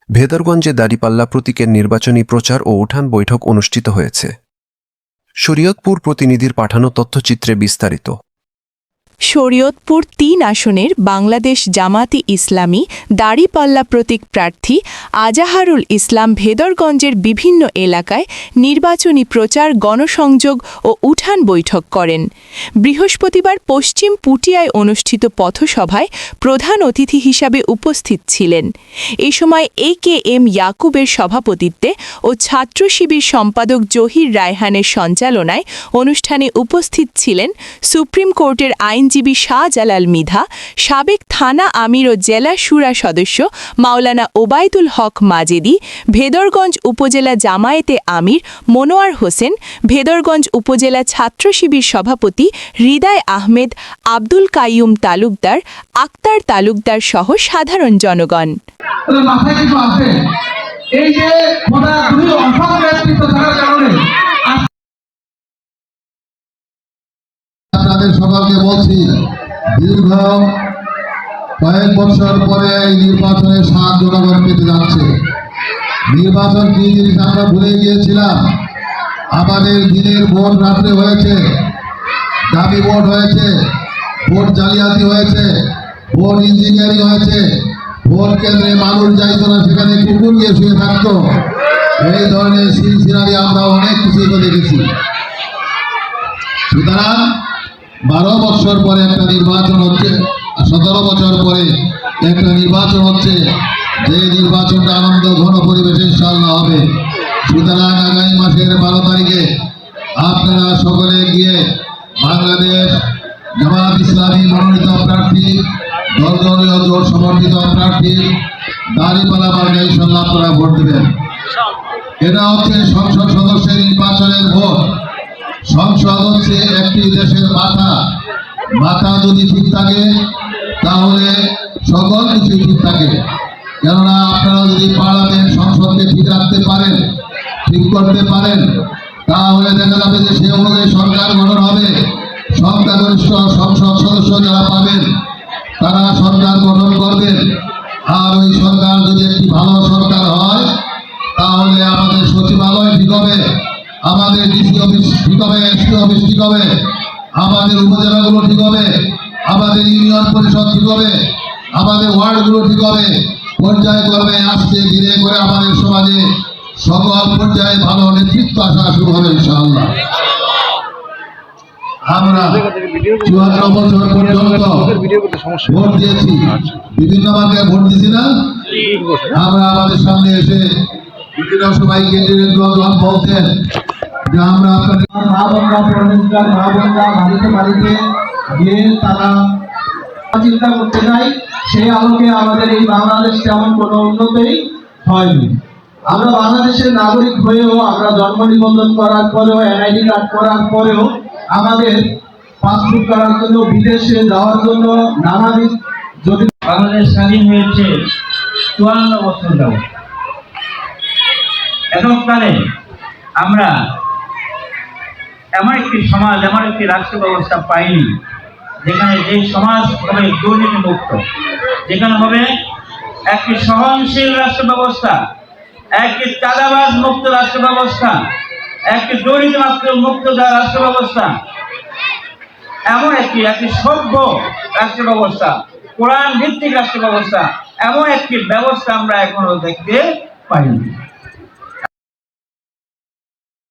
ভেদরগঞ্জে দাঁড়িপাল্লা প্রতীকের নির্বাচনী প্রচার ও উঠান বৈঠক অনুষ্ঠিত হয়েছে। শরীয়তপুর প্রতিনিধির পাঠানো তথ্যচিত্রে বিস্তারিত। শরীয়তপুর ৩ আসনের বাংলাদেশ জামাতি ইসলামী দাঁড়িপাল্লা প্রতীক প্রার্থী আজাহারুল ইসলাম ভেদরগঞ্জের বিভিন্ন এলাকায় নির্বাচনী প্রচার, গণসংযোগ ও উঠান বৈঠক করেন। বৃহস্পতিবার পশ্চিম পুটিয়ায় অনুষ্ঠিত পথসভায় প্রধান অতিথি হিসাবে উপস্থিত ছিলেন। এ সময় AKM ইয়াকুবের সভাপতিত্বে ও ছাত্র শিবির সম্পাদক জহির রায়হানের সঞ্চালনায় অনুষ্ঠানে উপস্থিত ছিলেন সুপ্রিম কোর্টের আইনজীবী শাহজালাল মৃধা, সাবেক থানা আমির ও জেলা শুরা সদস্য মাওলানা ওবায়দুল হক মাজেদি, ভেদরগঞ্জ উপজেলা জামায়াতে আমির মনোয়ার হোসেন, ভেদরগঞ্জ উপজেলা ছাত্র শিবির সভাপতি হৃদয় আহমেদ, আব্দুল কাইয়ুম তালুকদার, আক্তার তালুকদার সহ সাধারণ জনগণ। আপনাদের সকলকে বলছি, দীর্ঘ কয়েক বছর পরে এই নির্বাচনের স্বাদ জনগণ পেতে যাচ্ছে। নির্বাচন কি জিনিস আমরা ভুলে গিয়েছিলাম। আমাদের দিনের ভোট রাত্রে হয়েছে, দাবি ভোট হয়েছে, ভোট জালিয়াতি হয়েছে, ভোট ইঞ্জিনিয়ারিং হয়েছে, ভোট কেন্দ্রে মানুষ যাইত না, সেখানে কুকুর গিয়ে শুয়ে থাকতো। এই ধরনের সিনসিনারি আমরা অনেক কিছুই তো দেখেছি। সুতরাং 12 বছর পরে একটা নির্বাচন হচ্ছে, 17 বছর পরে একটা নির্বাচন হচ্ছে, যে নির্বাচনটা আনন্দ ঘন পরিবেশে ইনশাআল্লাহ হবে। সুতরাং আগামী মাসের 12 তারিখে আপনারা সকলে গিয়ে বাংলাদেশ জামাত ইসলামী মনোনীত প্রার্থী, দলদলীয় জোট সমর্থিত প্রার্থী দাঁড়িপাল্লা মার্কায় ইনশাআল্লাহ আপনারা ভোট দেবেন। এটা হচ্ছে সংসদ সদস্যের নির্বাচনের ভোট। সংসদ হচ্ছে একটি দেশের মাথা। মাথা যদি ঠিক থাকে তাহলে সকল কিছু ঠিক থাকে। কেননা আপনারা যদি পার্লামেন্ট, সংসদকে ঠিক রাখতে পারেন, ঠিক করতে পারেন, তাহলে দেখা যাবে যে সে অনুযায়ী সরকার গঠন হবে। সংখ্যাগরিষ্ঠ সংসদ সদস্য যারা পাবেন তারা সরকার গঠন করবেন। আর ওই সরকার যদি একটি ভালো সরকার হয় তাহলে আমাদের সচিবালয় ঠিক হবে, আমাদের ডিসি অফিস ঠিক হবে, এসপি অফিস ঠিক হবে, আমাদের উপজেলাগুলো ঠিক হবে, আমাদের ইউনিয়ন পরিষদ ঠিক হবে, আমাদের ওয়ার্ডগুলো ঠিক হবে। পর্যায় করবে আস্তে ধীরে করে আমাদের সমাজে সকল পর্যায়ে ভালো নেতৃত্ব আসা শুরু হবে ইনশাআল্লাহ। আমরা 54 বছর পর্যন্ত ভোট দিয়েছি, বিভিন্ন মার্কে ভোট দিয়েছি না। আমরা আমাদের সামনে এসে বিভিন্ন সবাই ক্যান্ডিডেটগুলো যখন বলতেন যে আমরা আপনাদের বাড়িতে গিয়ে তারা চিন্তা করতে চাই, সেই আলোকে আমাদের এই বাংলাদেশ তেমন কোনো উন্নতি হয়নি। আমরা বাংলাদেশের নাগরিক হয়েও, আমরা জন্ম নিবন্ধন করার পরেও, NID কার্ড করার পরেও আমাদের পাসপোর্ট করার জন্য, বিদেশে যাওয়ার জন্য নানাবিধ, যদি বাংলাদেশ স্বাধীন হয়েছে 54 বছর যাবত, এতকালে আমরা এমন একটি সমাজ, এমন একটি রাষ্ট্র ব্যবস্থা পাইনি যেখানে যে সমাজ হবে দুর্নীতি মুক্ত, যেখানে হবে একটি সহনশীল রাষ্ট্র ব্যবস্থা, একটি চাঁদাবাজ মুক্ত রাষ্ট্র ব্যবস্থা, একটি দুর্নীতি মুক্ত রাষ্ট্র ব্যবস্থা, এমন একটি সভ্য রাষ্ট্র ব্যবস্থা, কোরআন ভিত্তিক রাষ্ট্র ব্যবস্থা, এমন একটি ব্যবস্থা আমরা এখনো দেখতে পাইনি।